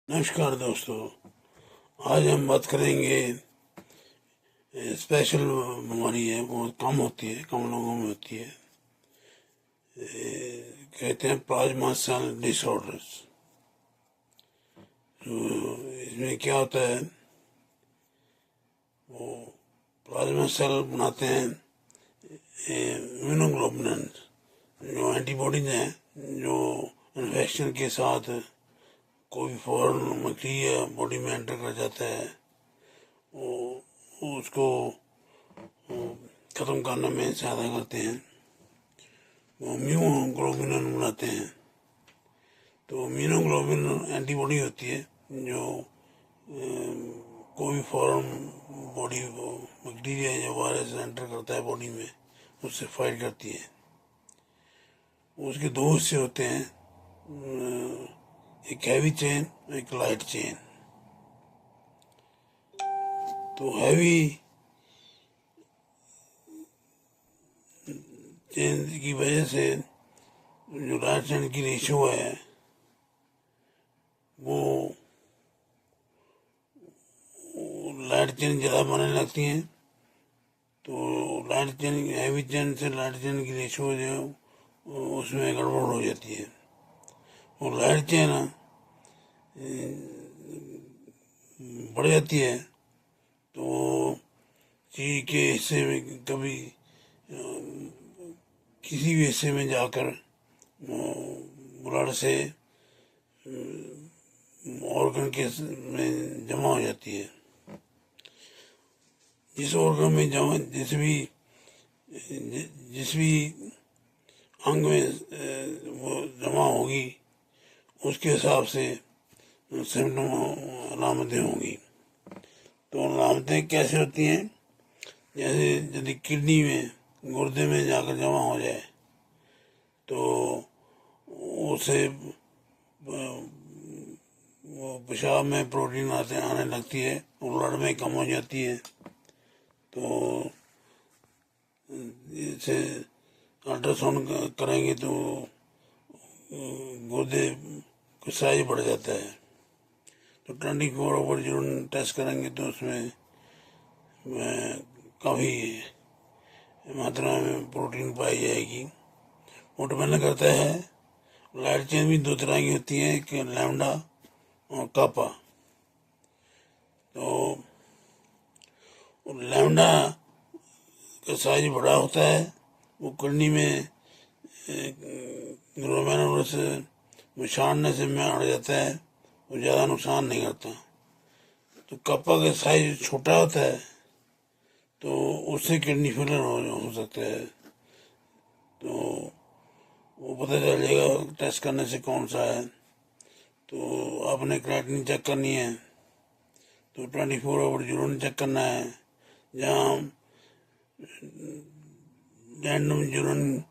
नमस्कार दोस्तों। आज हम बात करेंगे स्पेशल बीमारी है, बहुत कम होती है, कम लोगों में होती है। कहते हैं प्लाज्मा सेल डिसऑर्डर्स। तो इसमें क्या होता है, वो प्लाज्मा सेल बनाते हैं इम्यूनोग्लोबुलिन, जो एंटीबॉडीज हैं, जो इन्फेक्शन के साथ कोई फॉरेन बैक्टीरिया बॉडी में एंटर कर जाता है, वो उसको ख़त्म करने में सहायता करते हैं। वो इम्यूनोग्लोबुलिन बनाते हैं। तो इम्यूनोग्लोबुलिन एंटीबॉडी होती है जो कोई फॉरेन बॉडी बैक्टीरिया या वायरस एंटर करता है बॉडी में, उससे फाइट करती है। उसके दो हिस्से होते हैं, एक हैवी चेन, एक लाइट चेन। तो हैवी चेन की वजह से जो लाइट चेन की रेशियो है वो लाइट चेन ज़्यादा बनने लगती हैं। तो लाइट चेन, हैवी चेन से लाइट चेन की रेशियो जो उसमें गड़बड़ हो जाती है। और लाइट चेन बढ़ जाती है तो चीज के हिस्से में कभी किसी भी हिस्से में जाकर ब्लड से ऑर्गन के में जमा हो जाती है। जिस ऑर्गन में जमा, जिस भी अंग में वो जमा होगी, उसके हिसाब से सिम्टम, अलामतें होंगी। तो अलामतें कैसे होती हैं, जैसे यदि किडनी में, गुर्दे में जाकर जमा हो जाए तो उसे वो पेशाब में प्रोटीन आने लगती है और ब्लड में कम हो जाती है। तो इसे अल्ट्रासाउंड करेंगे तो गुर्दे का साइज बढ़ जाता है। तो 24 आवर यूरिन टेस्ट करेंगे तो उसमें काफ़ी मात्रा में प्रोटीन पाई जाएगी। वो डिपेंड करता है। लाइट चेन भी दो तरह की होती है, एक लैम्डा और कापा। तो लैम्डा का साइज बड़ा होता है, वो किडनी में ग्लोमेरुलस मिशाड़ने से में अड़ जाता है, वो ज़्यादा नुकसान नहीं करता। तो कापा का साइज छोटा होता है तो उससे किडनी फेलियर हो सकता है। तो वो पता चल जाएगा टेस्ट करने से कौन सा है। तो आपने क्रेटिनिन चेक करनी है तो 24 आवर यूरिन चेक करना है, जहाँ random urine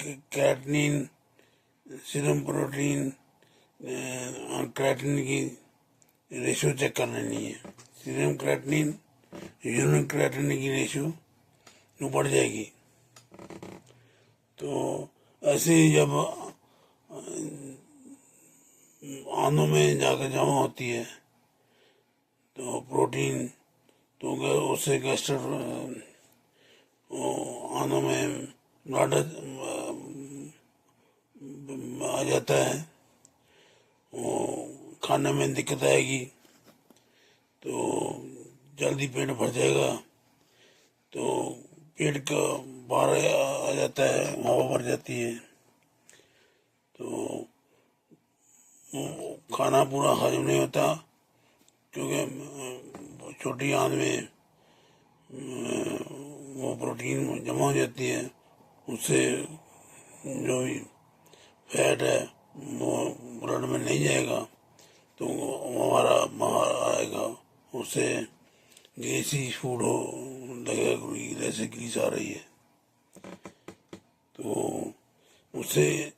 creatinine, serum protein और क्रेटिनिन की रेशियो चेक कर लेनी है। सीरम क्रेटिनिन, यूरिन क्रेटिनिन की रेशियो बढ़ जाएगी। तो ऐसे ही जब आंतों में जाकर जमा होती है तो प्रोटीन, तो उससे गैस्ट्रो आंतों में ब्लड आ जाता है, वो खाने में दिक्कत आएगी, तो जल्दी पेट भर जाएगा, तो पेट का बाहर आ जाता है, हवा भर जाती है, तो खाना पूरा हजम नहीं होता, क्योंकि छोटी आंत में वो प्रोटीन जमा हो जाती है। उससे जो भी फैट है वो ब्लड में नहीं जाएगा तो हमारा बाहर आएगा, उससे ग्रीसी फूड हो लगेगा, जैसे ग्रीस आ रही है। तो उससे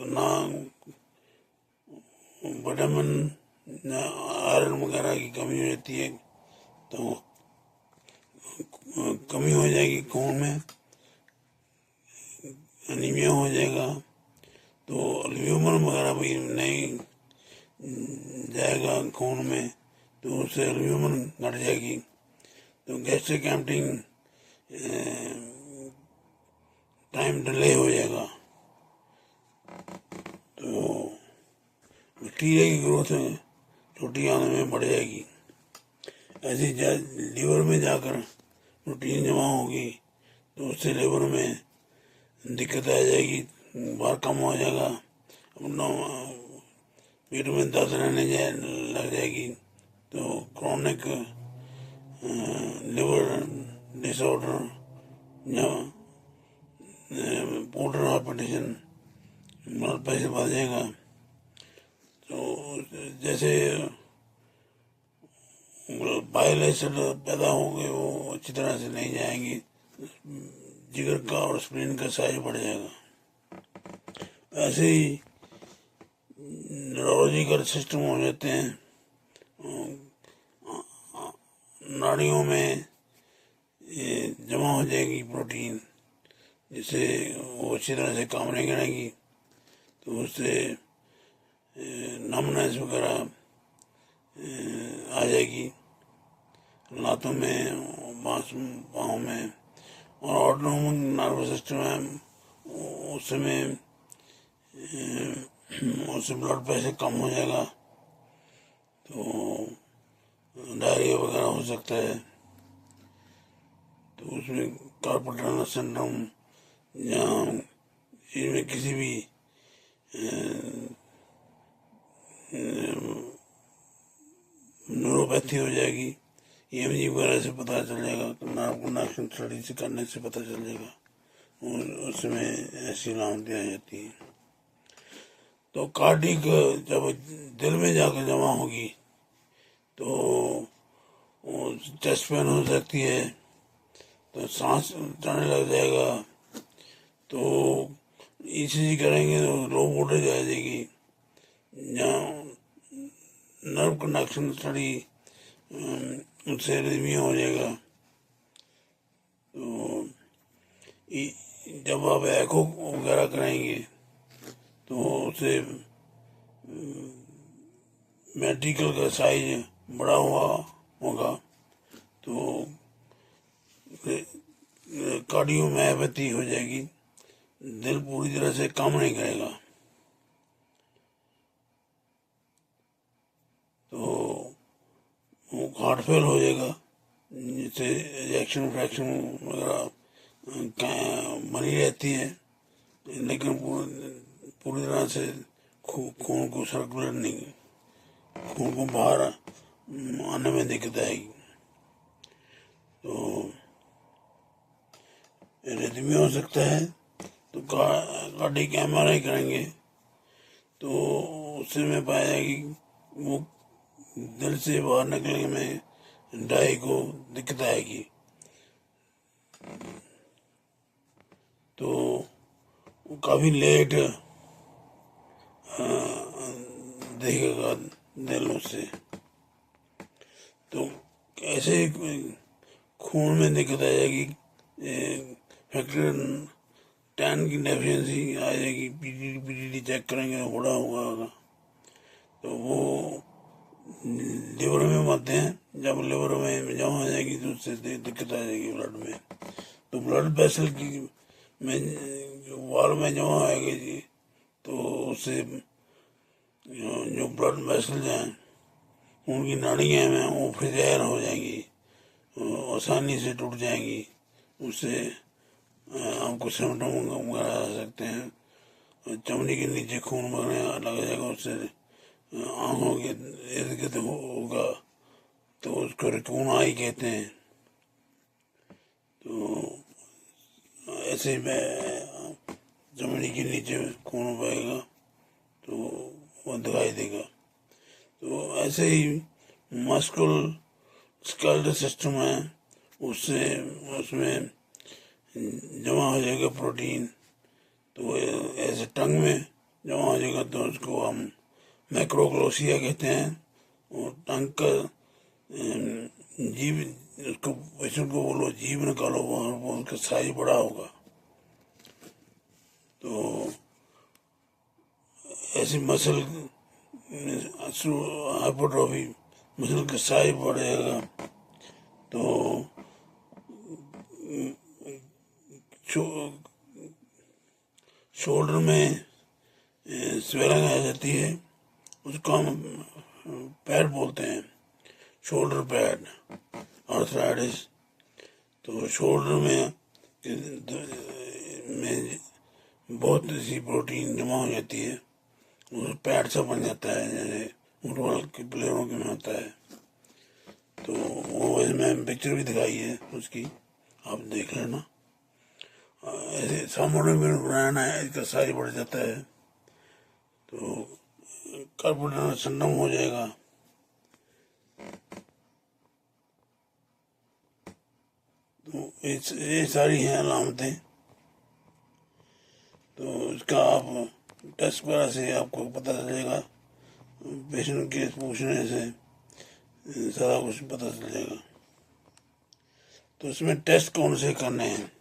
ना विटामिन, आयरन वगैरह की कमी हो जाती है, तो कमी हो जाएगी खून में, एनीमिया हो जाएगा। तो ल्यूमन वगैरह भी नहीं जाएगा खून में तो उससे एल्ब्यूमिन घट जाएगी, तो गैस्ट्रिक एम्पटिंग टाइम डिले हो जाएगा, तो बैक्टीरिया की ग्रोथ छोटी आंत में बढ़ जाएगी। ऐसे लीवर में जाकर प्रोटीन जमा होगी तो उससे लीवर में दिक्कत आ जाएगी, बाहर कम हो जाएगा, अपना पेट में दर्द रहने लग जाएगी, तो क्रॉनिक लिवर डिसऑर्डर या पोर्टल हाइपरटेंशन, ब्लड प्रेशर बढ़ जाएगा। तो जैसे बाइल एसिड पैदा होंगे वो अच्छी तरह से नहीं जाएंगे, जिगर का और स्प्लीन का साइज बढ़ जाएगा। ऐसे ही न्यूरोलॉजिकल सिस्टम हो जाते हैं, नाड़ियों में ये जमा हो जाएगी प्रोटीन, जिससे वो अच्छी तरह से काम नहीं करेंगी, तो उससे नमनेस वगैरह आ जाएगी लातों में, पाँव में, और ऑटोनोमिक नर्वस सिस्टम है उससे ब्लड प्रेशर कम हो जाएगा, तो डायरिया वगैरह हो सकता है। तो उसमें कार्पल टनल सिंड्रोम या इसमें किसी भी न्यूरोपैथी हो जाएगी, EMG वगैरह से पता चल जाएगा, नार्व कंडक्शन स्टडी से करने से पता चल जाएगा, उसमें ऐसी अलामतें आ जाती हैं। तो कार्डिक जब दिल में जाकर जमा होगी तो चेस्ट पेन हो सकती है, तो सांस चढ़ने लग जाएगा, तो ECG करेंगे तो लो वोल्टेज आ जाएगी, या नर्व कंडक्शन स्टडी उससे रिदमिया हो जाएगा। तो जब आप एको वगैरह कराएंगे तो उसे मेडिकल का साइज बड़ा हुआ होगा, तो कार्डियोमायोपैथी हो जाएगी, दिल पूरी तरह से काम नहीं करेगा, तो हार्ट फेल हो जाएगा, जिससे रिएक्शन फ्रैक्शन वगैरह बनी रहती है, लेकिन पूरी तरह से खून को सर्कुलेट नहीं, खून को बाहर आने में दिक्कत आएगी, तो रिदमिया हो सकता है। तो कार्डियक MRI करेंगे तो उससे में पाया जाएगी वो दिल से बाहर निकलने में डाई को दिक्कत आएगी, तो काफ़ी लेट देखेगा दिल उससे, तो ऐसे खून में दिक्कत आ जाएगी, फैक्टर 10 की डेफिशिएंसी आ जाएगी, PTT चेक करेंगे तो बड़ा होगा, तो वो लिवर में मरते हैं, जब लिवर में जमा हो जाएगी तो उससे दिक्कत आ जाएगी ब्लड में, तो ब्लड वेसल की में वाल में जमा आएगी जी, तो उससे जो ब्लड वेसल हैं उनकी नाड़ियाँ हैं वो फ्रेजाइल हो जाएंगी, आसानी से टूट जाएंगी, उससे आपको सिम्टम वगैरह आ सकते हैं, चमड़ी के नीचे खून बगने लग जाएगा, उससे आँखों के इर्द गिर्द होगा, तो उसको रेटिना आई कहते हैं। तो ऐसे में चमड़ी के नीचे खून बहेगा तो वो दिखाई देगा। तो ऐसे ही मस्कुल स्केलेटल सिस्टम है, उससे उसमें जमा हो जाएगा प्रोटीन, तो ऐसे टंग में जमा हो जाएगा तो उसको हम मैक्रोग्लोसिया कहते हैं, और टंग का जीभ, उसको पेशेंट को बोलो जीभ निकालो वहाँ, वो उसका साइज बड़ा होगा। तो ऐसी मसल हाइपरट्रॉफी, मसल का साइज बढ़ेगा, तो शोल्डर में स्वेलिंग आ जाती है, उसको हम पैड बोलते हैं, शोल्डर पैड, आर्थराइटिस। तो शोल्डर में बहुत सी प्रोटीन जमा हो जाती है, उस पैड सा बन जाता है, जैसे फुटबॉल के प्लेयरों के में होता है। तो वो इसमें पिक्चर भी दिखाई है उसकी, आप देख लेना। ऐसे सामने में बनाना है, इसका साइज बढ़ जाता है, तो कार्बोहाइड्रेट संडम हो जाएगा। तो ये सारी हैं अलामतें। तो इसका आप टेस्ट वगैरह से आपको पता चलेगा, पेशेंट के पूछने से सारा कुछ पता चल जाएगा। तो इसमें टेस्ट कौन से करने हैं?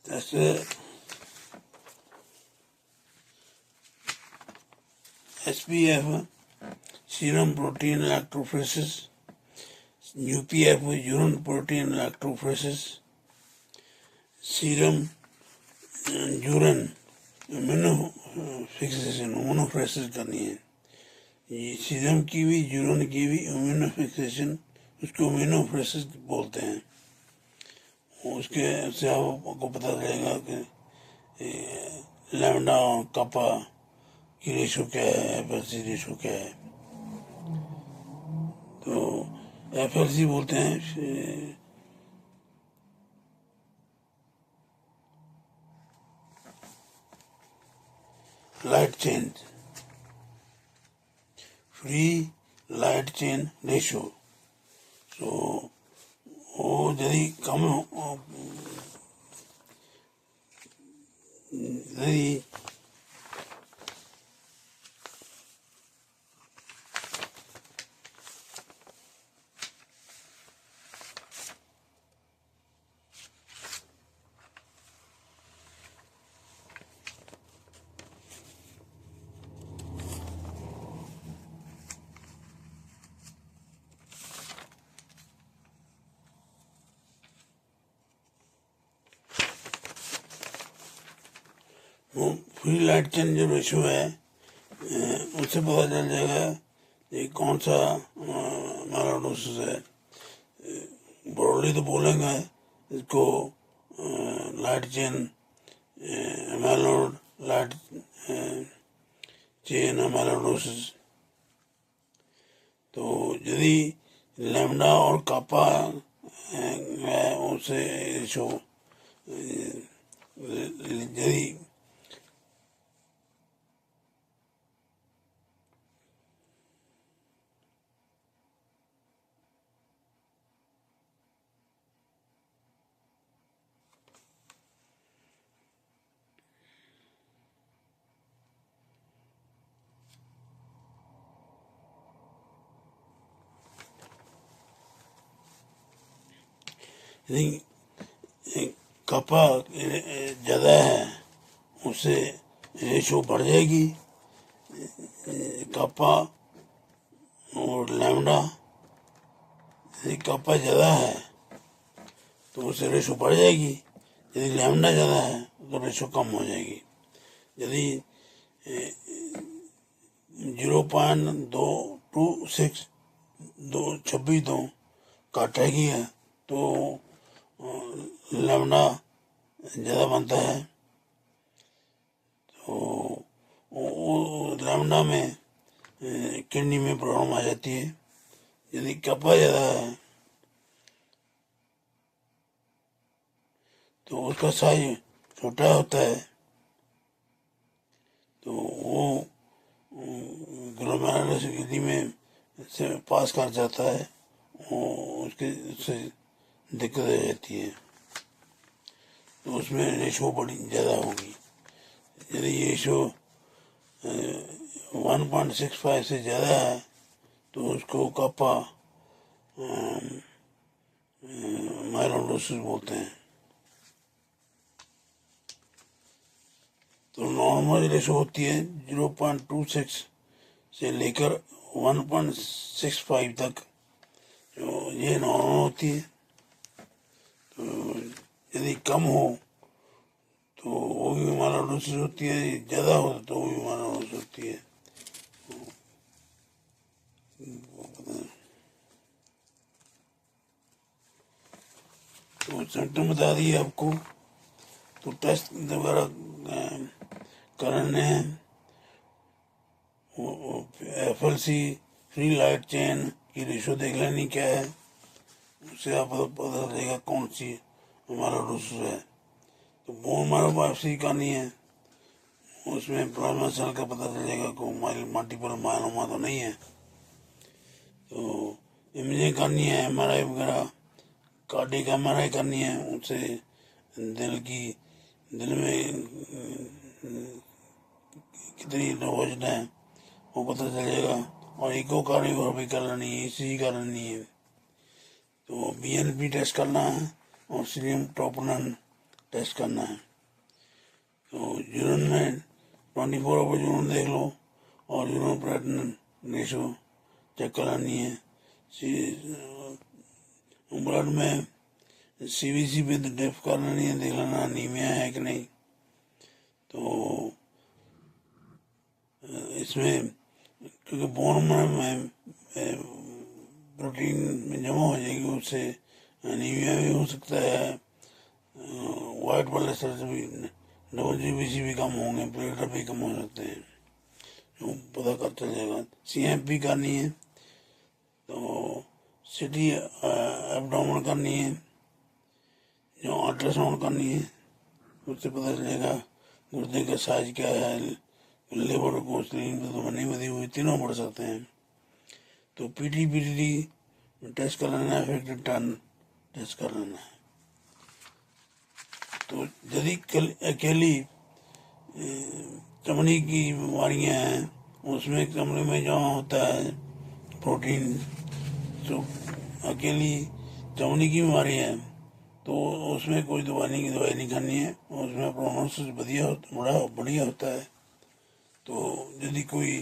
Test SPF, serum protein electrophoresis, UPF, urine protein electrophoresis, serum urine immunofixation, immunophoresis करनी है। ये सीरम की भी यूरिन की भी इम्यूनोफिक्सेशन, उसको इम्यूनोफोरेसिस बोलते हैं। उसके से आपको पता चलेगा कि लैम्डा और कपा की रेशो क्या है, FLC रेशो क्या है। तो FLC बोलते हैं light chain, free light chain ratio. तो वो यदि कम यदि वो फ्री लाइट चेन जो रेशो है, उससे पता चल जाएगा ये कौन सा माइलोडोसिस है। ब्रॉडली तो बोलेंगे इसको light chain amyloid, light chain amyloidosis. तो यदि लैम्डा और कापा है, उससे रेशो यदि कपा ज़्यादा है, उससे रेशो बढ़ जाएगी। कपा और लैम्डा, यदि कपा ज़्यादा है तो उससे रेशो बढ़ जाएगी, यदि लैम्डा ज़्यादा है तो रेशो कम हो जाएगी। यदि 0.226 2 काटेगी है तो लैम्डा ज़्यादा बनता है। तो लैम्डा में किडनी में प्रॉब्लम आ जाती है। यदि कपा ज़्यादा है तो उसका साइज छोटा होता है, तो वो ग्लोमेरुलस किडनी में से पास कर जाता है, उसके उससे दिक्कत आ जाती है, तो उसमें रेशो बड़ी ज़्यादा होगी। यदि ये रेशो 1.65 से ज़्यादा है तो उसको कपा माइलोडोसिस बोलते हैं। तो नॉर्मल रेशो होती है 0.26 से लेकर 1.65 तक, जो ये नॉर्मल होती है। तो यदि कम हो तो वो भी माइलोडोसिस होती है, ज़्यादा हो तो वो भी माइलोडोसिस होती है। तो सिम्टम बता दिए आपको। तो टेस्ट वगैरह कराने हैं। FLC फ्री लाइट चेन की रेशो देख लेनी क्या है, उससे आप पता चलेगा कौन सी हमारा डोसेज है। तो बोन मैरो बायोप्सी करनी है, उसमें प्लाज्मा सेल का पता चलेगा को मल्टीपल मायलोमा तो नहीं है। तो इमेजिंग करनी है, MRI वगैरह, कार्डियक MRI करनी है, उससे दिल में कितनी नोज है वो पता चलेगा। और इकोकार्डियोग्राफी कर लेनी है, ECG कर लेनी है। तो BNP टेस्ट करना है और सीरियम ट्रोपोनिन टेस्ट करना है। तो यूरिन में 24 आवर यूरिन देख लो और यूरिन क्रिएटिनिन रेशो चेक करानी है। ब्लड में CBC पे डेफ करनी है, देख लेना अनीमिया है कि नहीं। तो इसमें क्योंकि बोन में प्रोटीन में जमा हो जाएगी, उससे अनीमिया भी हो सकता है, वाइट ब्लड सेल्स भी, WBC भी कम होंगे, प्लेटलेट भी कम हो सकते हैं, जो पता कर चलेगा। CMP करनी है, तो CT एब्डोमेन करनी है, जो अल्ट्रासाउंड करनी है, उससे पता चलेगा गुर्दे का साइज क्या है, लिवर को स्क्रीन पर तो नहीं बधी हुई, तीनों बढ़ सकते हैं। तो PTPTD टेस्ट कर लेना है, इफेक्टिव टर्न टेस्ट कर लेना है। तो यदि अकेली चमड़ी की बीमारियां हैं, उसमें चमड़ी में जमा होता है प्रोटीन, तो अकेली चमड़ी की बीमारी है तो उसमें कोई दवाई नहीं खानी है, उसमें प्रोग्नोसिस बढ़िया होता है। तो यदि कोई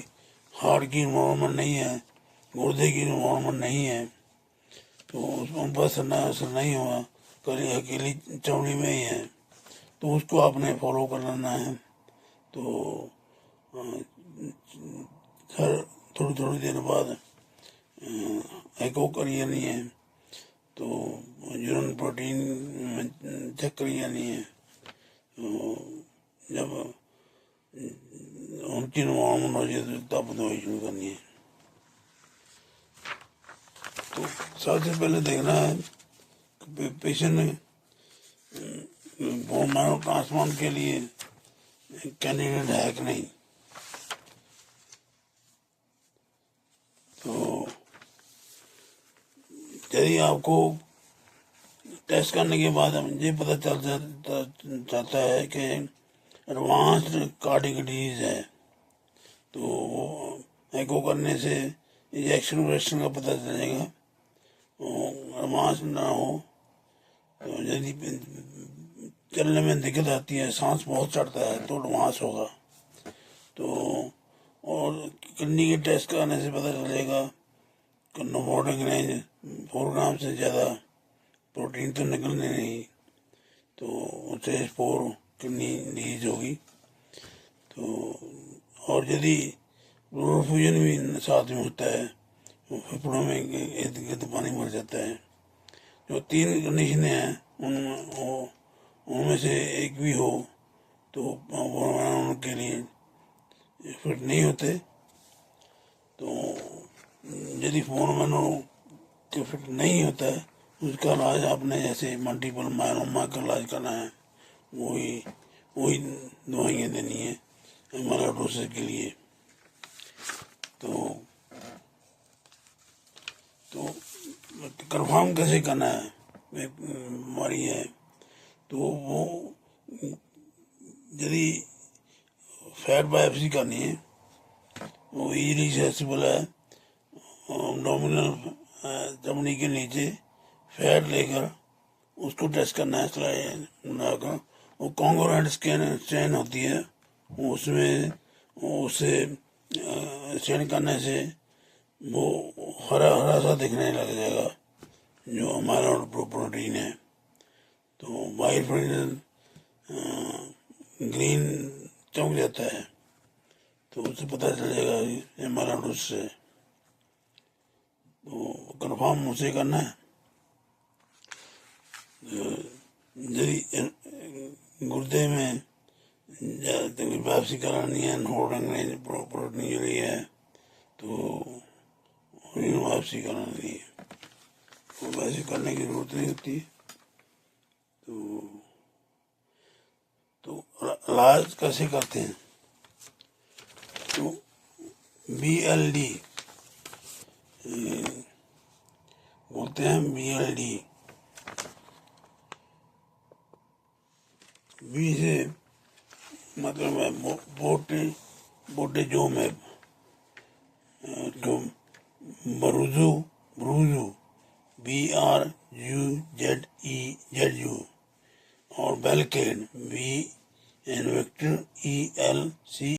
हार्ट की इन्वॉल्वमेंट नहीं है, गुर्दे की इन्वॉल्वमेंट नहीं है, तो उन पर असर नहीं हुआ, कभी अकेली चमड़ी में ही है, तो उसको आपने फॉलो कर लेना है। तो हर थोड़ी देर बाद एको करिए नहीं है, तो यूरिन प्रोटीन चेक करिए नहीं है। तो जब उनकी नॉर्मल हो जाए तो तब दवाई शुरू करनी है। तो सबसे पहले देखना है कि पेशेंट बोन मैरो ट्रांसप्लांट के लिए कैंडिडेट है कि नहीं। तो यदि आपको टेस्ट करने के बाद मुझे पता चल जाता है कि एडवांस्ड कार्डियक डिजीज है, तो एको करने से इंजेक्शन वेक्शन का पता चलेगा। एडवांस ना हो, तो यदि चलने में दिक्कत आती है, सांस बहुत चढ़ता है, तो एडवांस होगा। तो और किडनी के टेस्ट कराने से पता चलेगा कि नोमोडिक रेंज 4 ग्राम से ज़्यादा प्रोटीन तो निकलने नहीं, तो स्टेज 4 किडनी डिजीज होगी। तो और यदि फ्यूजन भी साथ में होता है, फेफड़ों में इर्द गिर्द पानी भर जाता है। जो 3 कंडीशनें हैं उनमें से एक भी हो तो उनके लिए फिट नहीं होते। तो यदि फोन मैनो के फिट नहीं होता है, उसका इलाज आपने जैसे मल्टीपल मायलोमा का इलाज करना है, वही दवाइयाँ देनी है माइलोडोसिस के लिए। तो कंफर्म कैसे करना है बीमारी है, तो वो यदि फैट बायोप्सी करनी है, वो इजीली एक्सेसिबल है। एब्डोमिनल चमड़ी के नीचे फैट लेकर उसको टेस्ट करना है, स्लाइड बनाकर। वो कॉन्ग्रुएंट स्कैन होती है, उसमें उसे सेंड करने से वो हरा हरा सा दिखने लग जाएगा जो हमारा प्रोटीन है। तो वाइट प्रोटीन ग्रीन चमक जाता है, तो उससे पता चलेगा हमारा से। तो कन्फर्म उसे करना है। यदि गुर्दे में वापसी करानी है, नोट रंगने प्रोटीन के लिए है, तो वापसी करानी है, तो वैसे करने की जरूरत नहीं होती। तो इलाज कैसे करते हैं? तो BLD बोलते हैं, BLD बी से मतलब है बोटेजोम है, तो ब्रूजू BRUZEZU और बेलकेन BELC